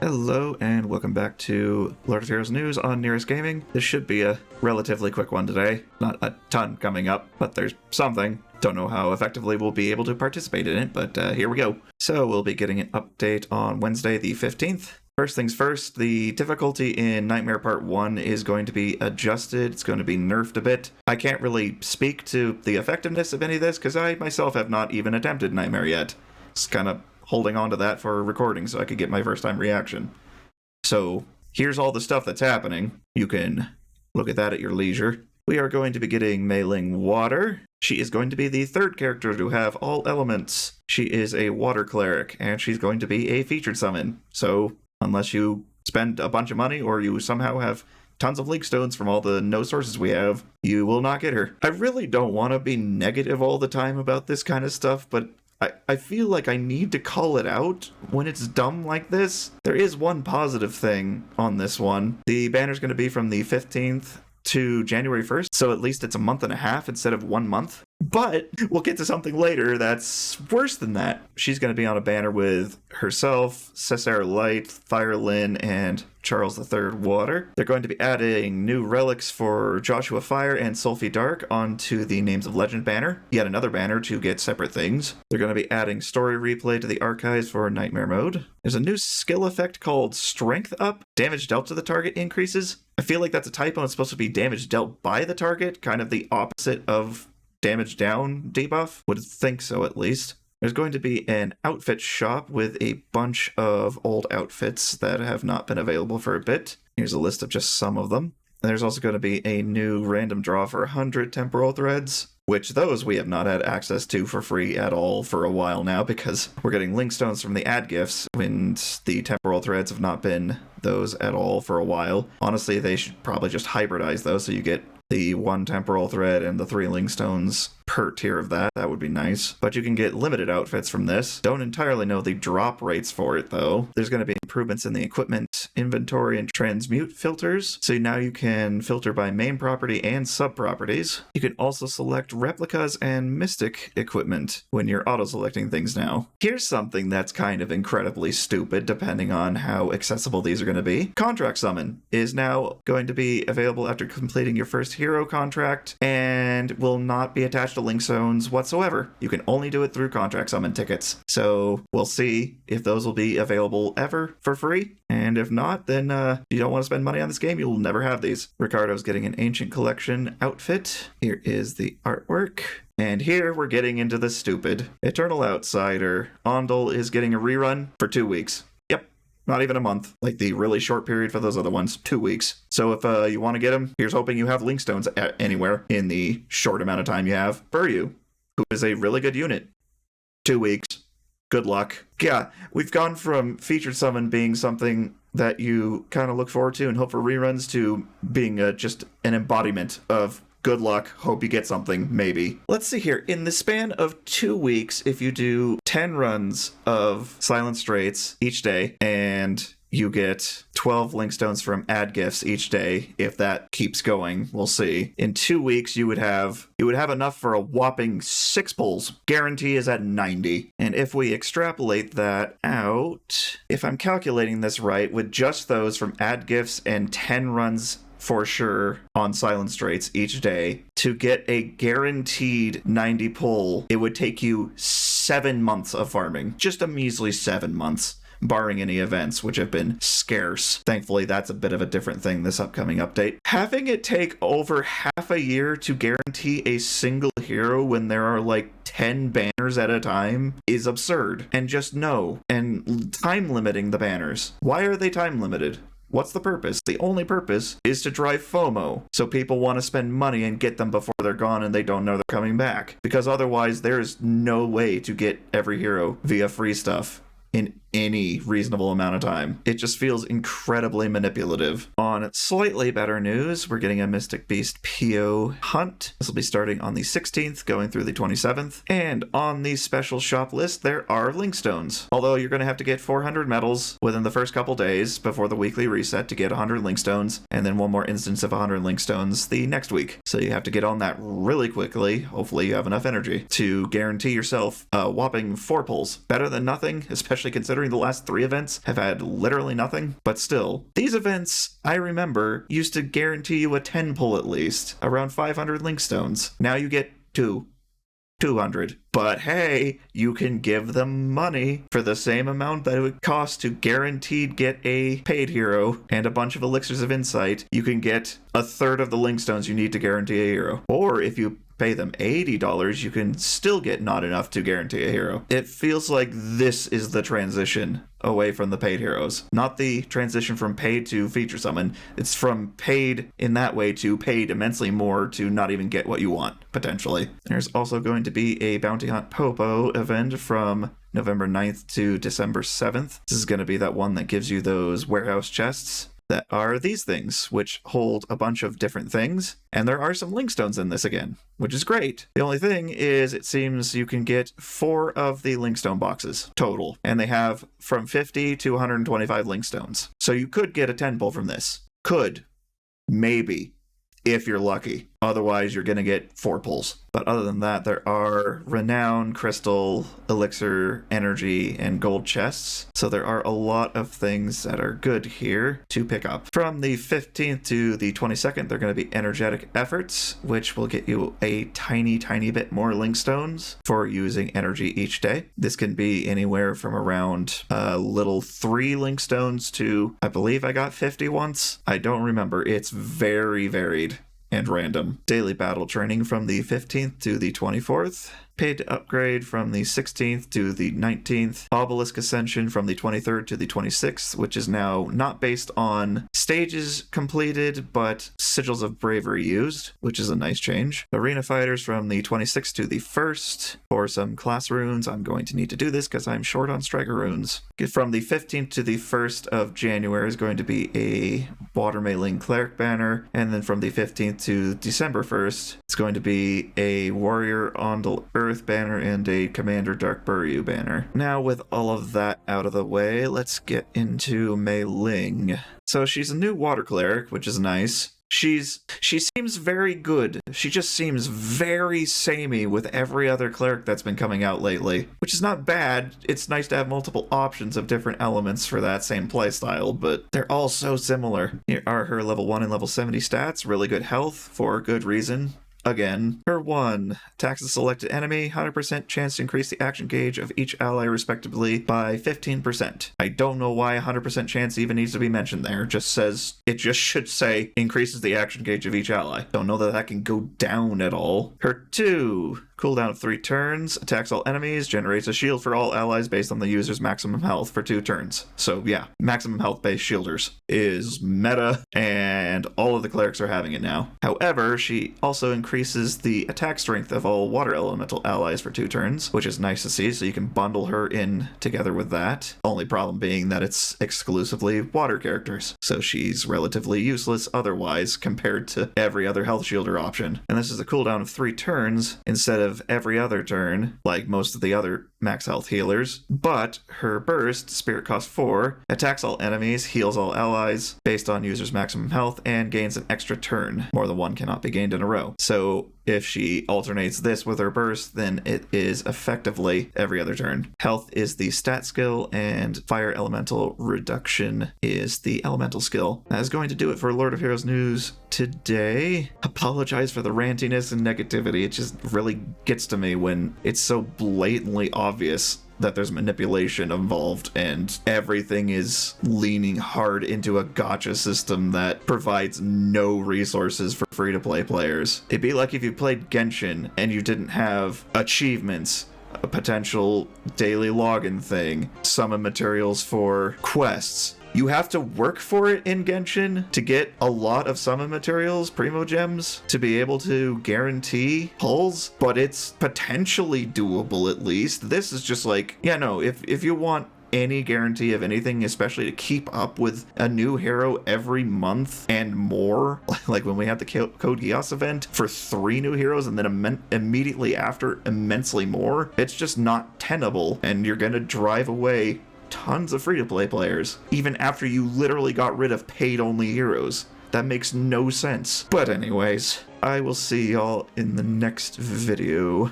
Hello and welcome back to Lord of Heroes News on Nyris Gaming. This should be a relatively quick one today. Not a ton coming up, but there's something. Don't know how effectively we'll be able to participate in it, but here we go. So we'll be getting an update on Wednesday the 15th. First things first, the difficulty in Nightmare Part 1 is going to be adjusted. It's going to be nerfed a bit. I can't really speak to the effectiveness of any of this because I myself have not even attempted Nightmare yet. It's kind of holding on to that for a recording so I could get my first time reaction. So here's all the stuff that's happening. You can look at that at your leisure. We are going to be getting Mei Ling water. She is going to be the third character to have all elements. She is a water cleric, and she's going to be a featured summon. So unless you spend a bunch of money or you somehow have tons of Linkstones from all the no sources we have, you will not get her. I really don't want to be negative all the time about this kind of stuff, but I feel like I need to call it out when it's dumb like this. There is one positive thing on this one. The banner's going to be from the 15th to January 1st, so at least it's a month and a half instead of 1 month. But we'll get to something later that's worse than that. She's going to be on a banner with herself, Cesare Light, Firelin, and Charles III Water. They're going to be adding new relics for Joshua Fire and Sulphy Dark onto the Names of Legend banner. Yet another banner to get separate things. They're going to be adding story replay to the archives for Nightmare mode. There's a new skill effect called Strength Up. Damage dealt to the target increases. I feel like that's a typo. It's supposed to be damage dealt by the target, kind of the opposite of damage down debuff. Would think so, at least. There's going to be an outfit shop with a bunch of old outfits that have not been available for a bit. Here's a list of just some of them. And there's also going to be a new random draw for 100 temporal threads, which those we have not had access to for free at all for a while now because we're getting Linkstones from the ad gifts and the temporal threads have not been those at all for a while. Honestly, they should probably just hybridize those so you get the 1 temporal thread and the 3 Linkstones per tier of that. That would be nice. But you can get limited outfits from this. Don't entirely know the drop rates for it, though. There's going to be improvements in the equipment, inventory, and transmute filters. So now you can filter by main property and sub-properties. You can also select replicas and mystic equipment when you're auto-selecting things now. Here's something that's kind of incredibly stupid, depending on how accessible these are going to be. Contract Summon is now going to be available after completing your first hero contract and will not be attached to Linkstones whatsoever. You can only do it through contract summon tickets. So we'll see if those will be available ever for free. And if not, then you don't want to spend money on this game, you'll never have these. Ricardo's getting an Ancient Collection outfit. Here is the artwork. And here we're getting into the stupid. Eternal Outsider. Ondel is getting a rerun for 2 weeks. Not even a month, like the really short period for those other ones, 2 weeks. So if you want to get them, here's hoping you have Linkstones anywhere in the short amount of time you have. Buryu, who is a really good unit. 2 weeks. Good luck. Yeah, we've gone from featured summon being something that you kind of look forward to and hope for reruns to being just an embodiment of good luck, hope you get something, maybe. Let's see here. In the span of 2 weeks, if you do 10 runs of Silent Straits each day, and you get 12 Linkstones from ad gifts each day, if that keeps going, we'll see. In 2 weeks, you would have enough for a whopping 6 pulls. Guarantee is at 90. And if we extrapolate that out, if I'm calculating this right, with just those from ad gifts and 10 runs for sure on Silent Straits each day, to get a guaranteed 90 pull, it would take you 7 months of farming. Just a measly 7 months, barring any events, which have been scarce. Thankfully, that's a bit of a different thing this upcoming update. Having it take over half a year to guarantee a single hero when there are like 10 banners at a time is absurd. And just no. And time limiting the banners. Why are they time limited? What's the purpose? The only purpose is to drive FOMO, so people want to spend money and get them before they're gone and they don't know they're coming back. Because otherwise, there's no way to get every hero via free stuff in any reasonable amount of time. It just feels incredibly manipulative. On slightly better news, we're getting a Mystic Beast PO hunt. This will be starting on the 16th, going through the 27th. And on the special shop list, there are Linkstones. Although you're going to have to get 400 medals within the first couple days before the weekly reset to get 100 Linkstones, and then one more instance of 100 Linkstones the next week. So you have to get on that really quickly. Hopefully you have enough energy to guarantee yourself a whopping 4 pulls. Better than nothing, especially considering considering the last 3 events have had literally nothing. But still, these events, I remember, used to guarantee you a 10 pull at least, around 500 Linkstones. Now you get 200. But hey, you can give them money for the same amount that it would cost to guaranteed get a paid hero and a bunch of elixirs of insight. You can get a third of the Linkstones you need to guarantee a hero. Or if you pay them $80, you can still get not enough to guarantee a hero. It feels like this is the transition away from the paid heroes. Not the transition from paid to feature summon. It's from paid in that way to paid immensely more to not even get what you want, potentially. There's also going to be a Bounty Hunt Popo event from November 9th to December 7th. This is going to be that one that gives you those warehouse chests that are these things, which hold a bunch of different things, and there are some Linkstones in this again, which is great. The only thing is it seems you can get 4 of the Linkstone boxes total, and they have from 50 to 125 Linkstones. So you could get a 10 pull from this. Could. Maybe. If you're lucky. Otherwise, you're going to get 4 pulls. But other than that, there are Renown, Crystal, Elixir, Energy, and Gold chests. So there are a lot of things that are good here to pick up. From the 15th to the 22nd, they're going to be Energetic Efforts, which will get you a tiny bit more Linkstones for using energy each day. This can be anywhere from around little 3 Linkstones to, I believe I got 50 once. I don't remember. It's very varied and random. Daily battle training from the 15th to the 24th. Paid to upgrade from the 16th to the 19th. Obelisk Ascension from the 23rd to the 26th, which is now not based on stages completed, but Sigils of Bravery used, which is a nice change. Arena Fighters from the 26th to the 1st. For some class runes, I'm going to need to do this because I'm short on striker runes. From the 15th to the 1st of January is going to be a Water Mei Ling cleric banner, and then from the 15th to December 1st, it's going to be a Warrior Ondel Earth banner and a Commander Dark Buryu banner. Now with all of that out of the way, let's get into Mei Ling. So she's a new water cleric, which is nice. She seems very good. She just seems very samey with every other cleric that's been coming out lately, which is not bad. It's nice to have multiple options of different elements for that same playstyle, but they're all so similar. Here are her level 1 and level 70 stats. Really good health for good reason. Again, her 1, attacks a selected enemy, 100% chance to increase the action gauge of each ally respectively by 15%. I don't know why 100% chance even needs to be mentioned there. It just should say increases the action gauge of each ally. Don't know that that can go down at all. Her 2, cooldown of 3 turns, attacks all enemies, generates a shield for all allies based on the user's maximum health for 2 turns. So yeah, maximum health based shielders is meta, and all of the clerics are having it now. However, she also increases the attack strength of all water elemental allies for 2 turns, which is nice to see, so you can bundle her in together with that. Only problem being that it's exclusively water characters, so she's relatively useless otherwise compared to every other health shielder option. And this is a cooldown of 3 turns instead of every other turn, like most of the other max health healers. But her burst, spirit cost 4, attacks all enemies, heals all allies based on user's maximum health, and gains an extra turn. More than 1 cannot be gained in a row. So if she alternates this with her burst, then it is effectively every other turn. Health is the stat skill, and fire elemental reduction is the elemental skill. That is going to do it for Lord of Heroes news today. Apologize for the rantiness and negativity. It just really gets to me when it's so blatantly obvious that there's manipulation involved and everything is leaning hard into a gacha system that provides no resources for free-to-play players. It'd be like if you played Genshin and you didn't have achievements, a potential daily login thing, summon materials for quests. You have to work for it in Genshin to get a lot of summon materials, primo gems, to be able to guarantee pulls, but it's potentially doable at least. This is just like, yeah, no, if you want any guarantee of anything, especially to keep up with a new hero every month and more, like when we had the Code Geass event for 3 new heroes and then immediately after immensely more, it's just not tenable, and you're gonna drive away tons of free-to-play players, even after you literally got rid of paid-only heroes. That makes no sense. But anyways, I will see y'all in the next video.